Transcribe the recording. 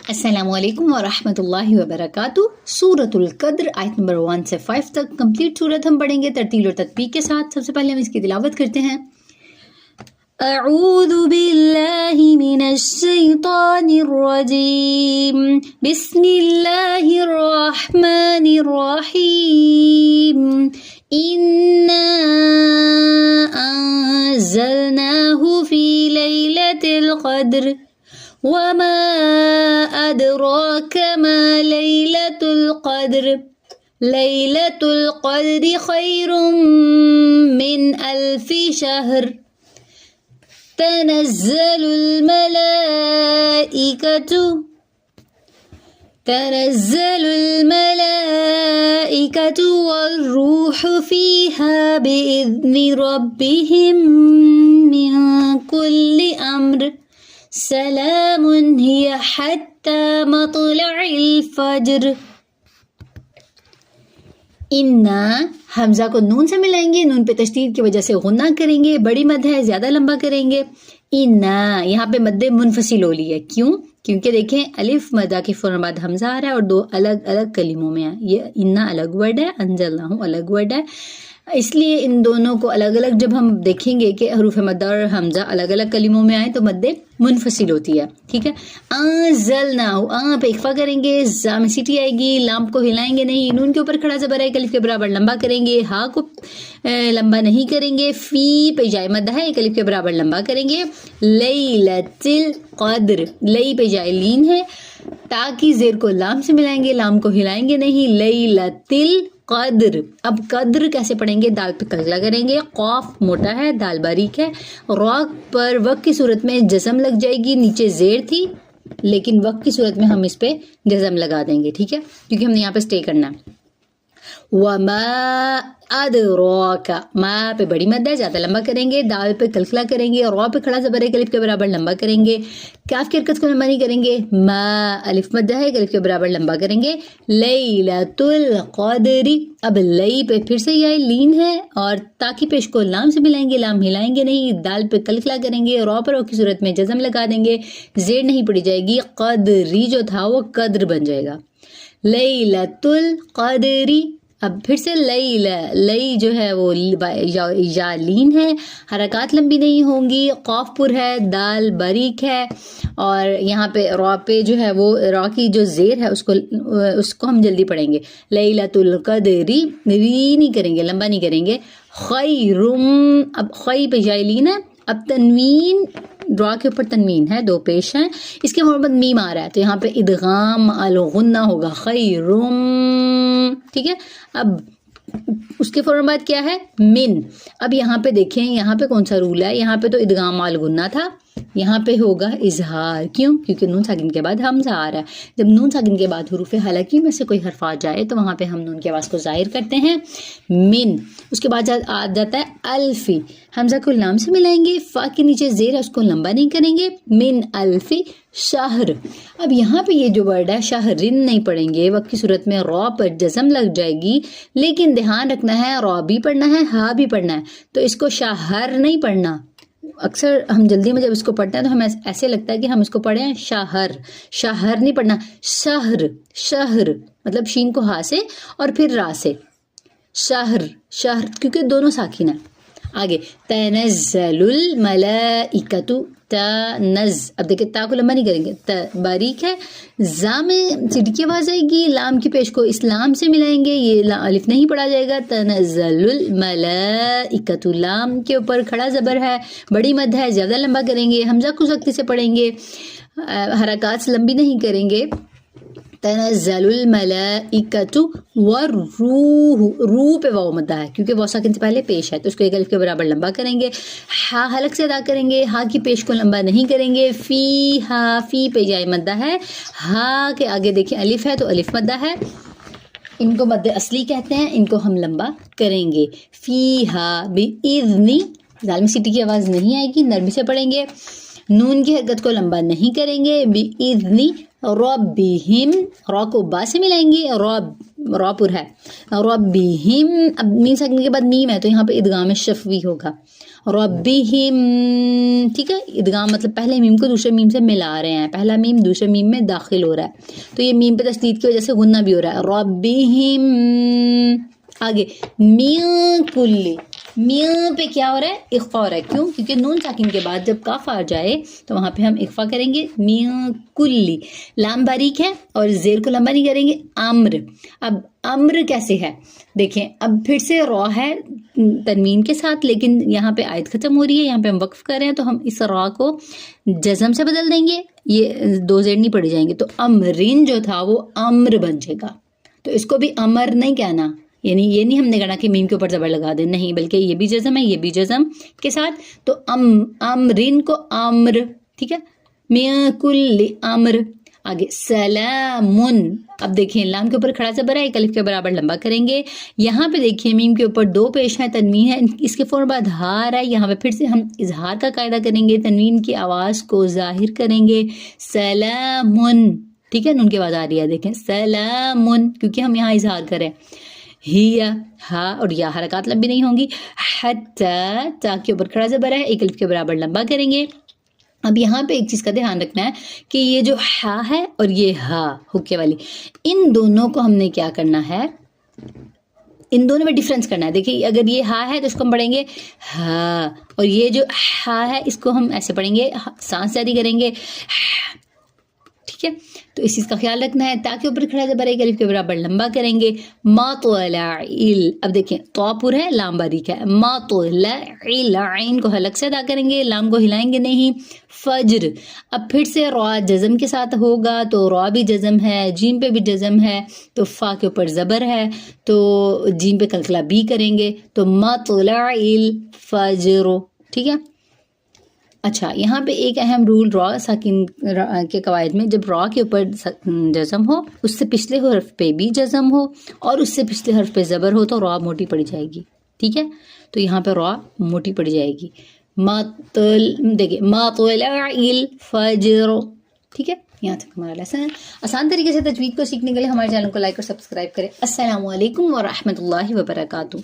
अस्सलाम वालेकुम वरहमतुल्लाहि वबरकातुह। सूरतुल क़द्र आयत नंबर 1 से 5 तक कंप्लीट सूरत हम पढ़ेंगे तरतील और तत्बीक के साथ। सबसे पहले हम इसकी तिलावत करते हैं। अऊज़ु बिल्लाहि मिनश शैतानिर रजीम, बिस्मिल्लाहिर रहमानिर रहीम, इन्ना अंज़लनाहु फी लैलतिल क़द्र वमा अदराक मा लैलतुल क़द्र लैलतुल क़द्रि खैरुम मिन अल्फि शहर तनज़्ज़लुल मलाइकतु वर्रूहु फ़ीहा बिइज़्नि रब्बिहिम मिन कुल्लि अम्र सलामुन हिया हत्ता मतलइल फज्र। इन्ना हमजा को नून से मिलाएंगे, नून पे तशदीद की वजह से गुन्ना करेंगे, बड़ी मद है ज्यादा लंबा करेंगे। इन्ना यहाँ पे मद्दे मुनफसिल हो ली है, क्यों? क्योंकि देखें अलिफ मदा के फौरन बाद हमजा आ रहा है और दो अलग अलग कलीमों में है। ये इन्ना अलग वर्ड है, अंज़लनाहु अलग वर्ड है, इसलिए इन दोनों को अलग अलग जब हम देखेंगे कि हरूफ मद्दा और हमजा अलग अलग कलीमों में आए तो मद्दे मुनफसिल होती है। ठीक है, अंज़लनाहु आ पे इख्फा करेंगे, जा में सीटी आएगी, लाम को हिलाएंगे नहीं, नून के ऊपर खड़ा ज़बर है, अलिफ के बराबर लंबा करेंगे, हा को लंबा नहीं करेंगे, फी पे जाए मद्दा है, एक अलिफ के बराबर लंबा करेंगे। लैलतिल क़द्र, लई पे जाए लीन है, ताकि जेर को लाम से मिलाएंगे, लाम को हिलाएंगे नहीं, लैलतिल क़द्र। अब कद्र कैसे पढ़ेंगे? दाल पे कलकला करेंगे, कॉफ मोटा है, दाल बारीक है, रॉक पर वक्त की सूरत में जज़म लग जाएगी, नीचे जेर थी लेकिन वक्त की सूरत में हम इस पे जज़म लगा देंगे। ठीक है, क्योंकि हमने यहाँ पे स्टे करना है। वमा अदराका, मा पे बड़ी मद है ज्यादा लंबा करेंगे, दाल पे कलकला करेंगे, रॉ पे खड़ा ज़बर है, अलिफ के बराबर लंबा करेंगे, काफ की हरकत को लंबा नहीं करेंगे, मा अलिफ मद है, अलिफ के बराबर लंबा करेंगे। लैलतुल क़द्रि, अब लई पे फिर से यह लीन है और ताकि पेश को लाम से मिलाएंगे, लाम हिलाएंगे नहीं, दाल पे कलकला करेंगे, रॉ पर की सूरत में जज़म लगा देंगे, जेर नहीं पड़ी जाएगी, क़द्री जो था वो कद्र बन जाएगा। लैलतुल क़द्रि, अब फिर से लई जो है वो या लीन है, हरकत लंबी नहीं होंगी, कॉफ पुर है, दाल बारीक है और यहाँ पे रॉ पे जो है वो रॉ की जो जेर है उसको हम जल्दी पढ़ेंगे। लैलतुल क़द्रि, री नहीं करेंगे, लंबा नहीं करेंगे। खैरुम, अब खै पे जाए लीन है, अब तनवीन ड्रा के ऊपर तनवीन है, दो पेश हैं, इसके मोहम्मद मीम आ रहा है तो यहाँ पे इदगाम अल गुन्ना होगा, खैरुम। ठीक है, अब उसके फौरन बाद क्या है? मिन। अब यहाँ पे देखें, यहाँ पे कौन सा रूल है? यहाँ पे तो इदगाम अल गुन्ना था, यहाँ पे होगा इजहार। क्यों? क्योंकि नून साकिन के बाद हमजा आ रहा है। जब नून साकिन के बाद हुरूफ हालाकी में से कोई हर्फ आ जाए तो वहाँ पे हम नून की आवाज़ को जाहिर करते हैं, मिन। उसके बाद आ जाता है अल्फी, हमजा को लाम से मिलाएंगे, फा के नीचे जेर है उसको लंबा नहीं करेंगे, मिन अल्फी शहर। अब यहाँ पे ये जो वर्ड है शहरिन नहीं पढ़ेंगे, वक्त की सूरत में रॉ पर जज़म लग जाएगी, लेकिन ध्यान रखना है रॉ भी पढ़ना है, हा भी पढ़ना है, तो इसको शहर नहीं पढ़ना। अक्सर हम जल्दी में जब इसको पढ़ते हैं तो हमें ऐसे लगता है कि हम इसको पढ़े हैं शहर, शहर नहीं पढ़ना, शहर। शहर मतलब शीन को हा से और फिर रा से, शहर शहर, क्योंकि दोनों साकिन है। आगे तनज़्ज़लुल मलाइकतु, तनज़, अब देखिए ता को लंबा नहीं करेंगे, त बारीक है, जा में सीटी की आवाज़ आएगी, लाम की पेश को इस्लाम से मिलाएंगे, ये अलिफ नहीं पढ़ा जाएगा। तनज़्ज़लुल मलाइकतु, लाम के ऊपर खड़ा ज़बर है, बड़ी मद है, ज़्यादा लंबा करेंगे, हमजा को सख्ती से पढ़ेंगे, हरकत लंबी नहीं करेंगे। तनज़्ज़लुल मलाइकतु वर्रूह, रू पे वाव मद्दा है क्योंकि वाव साकिन से पहले पेश है तो उसको एक अलिफ के बराबर लंबा करेंगे, हा हलक से अदा करेंगे, हा की पेश को लंबा नहीं करेंगे, फी हा, फी पे जाए मद्दा है, हा के आगे देखिए अलिफ है तो अलिफ मद्दा है, इनको मद्दे असली कहते हैं, इनको हम लंबा करेंगे। फी हा बिइज़्नि, दाल में सीटी की आवाज़ नहीं आएगी, नरमी से पढ़ेंगे। नून की हरकत को लंबा नहीं करेंगे, बिइज़्नि रब्बिहिम, रॉ को बा से मिलाएंगे, रॉ पुर है, रब्बिहिम, अब मीम सकने के बाद मीम है तो यहाँ पे इदगाम शफ़वी होगा, रब्बिहिम, ठीक है। इदगाम मतलब पहले मीम को दूसरे मीम से मिला रहे हैं, पहला मीम दूसरे मीम में दाखिल हो रहा है, तो ये मीम पे तशदीद की वजह से गुन्ना भी हो रहा है, रब्बिहिम। आगे मिन कुल्ली, मियाँ पे क्या हो रहा है, इख्फा हो रहा है, क्यों? क्योंकि नून साकिन के बाद जब काफ आ जाए तो वहाँ पे हम इख्फा करेंगे, मियाँ कुल्ली। लाम बारीक है और जेर को लंबा नहीं करेंगे, अम्र। अब अम्र कैसे है देखें, अब फिर से रॉ है तनवीन के साथ, लेकिन यहाँ पे आयत खत्म हो रही है, यहाँ पे हम वक्फ कर रहे हैं, तो हम इस रॉ को जज़म से बदल देंगे, ये दो जेर नहीं पड़ जाएंगे, तो अमरिन जो था वो अम्र बन जाएगा। तो इसको भी अमर नहीं कहना, यानी ये नहीं हमने कहना कि मीम के ऊपर ज़बर लगा दे, नहीं, बल्कि ये भी जज़म है, ये भी जज़म के साथ, तो अमरिन को अम्र, ठीक है, मियाँ कुल्ली अम्र। आगे सलामुन, अब देखिए लाम के ऊपर खड़ा ज़बर है, एक अलिफ के बराबर लंबा करेंगे, यहाँ पे देखिए मीम के ऊपर दो पेश है, तनवीन है, इसके फौरन बाद हार है, यहाँ पे फिर से हम इजहार का कायदा करेंगे, तनवीन की आवाज़ को जाहिर करेंगे, सलामुन, ठीक है, नून की आवाज़ आ रही है, देखें सलामुन, क्योंकि हम यहाँ इजहार करें। हिया, हा और या हरकत लंबी नहीं होंगी, हत्ता, ता के ऊपर खड़ा ज़बर है, एक अलिफ के बराबर लंबा करेंगे। अब यहाँ पे एक चीज़ का ध्यान रखना है कि ये जो हा है और ये हा हुक्के वाली, इन दोनों को हमने क्या करना है, इन दोनों में डिफरेंस करना है। देखिए अगर ये हा है तो इसको हम पढ़ेंगे हा, और ये जो हा है इसको हम ऐसे पढ़ेंगे, सांस जारी करेंगे, ठीक है। तो इस चीज़ का ख्याल रखना है, ताकि ऊपर खड़ा ज़बर एक अलिफ के बराबर लंबा करेंगे, मातुलाइल, अब देखें तौपुर है, लाम बारीक है, मातुलाइल, आइन को हलक से अदा करेंगे, लाम को हिलाएंगे नहीं, फज्र, अब फिर से रॉ जज़म के साथ होगा, तो रॉ भी जज़म है, जीम पे भी जज़म है, तो फा के ऊपर ज़बर है, तो जीम पे कलकला भी करेंगे, तो मातुलाइल फज्र, ठीक है। अच्छा, यहाँ पे एक अहम रूल रॉ साकिन के कवायद में, जब रॉ के ऊपर जज़म हो, उससे पिछले हर्फ पे भी जज़म हो और उससे पिछले हर्फ पे ज़बर हो, तो रॉ मोटी पड़ जाएगी, ठीक है। तो यहाँ पे रॉ मोटी पड़ जाएगी, देखिए मातुलाइल फज्र, ठीक है। यहाँ तक हमारा लेसन है। आसान तरीके से तजवीद को सीखने के लिए हमारे चैनल को लाइक और सब्सक्राइब करें। अस्सलामु अलैकुम व रहमतुल्लाहि व बरकातुहू।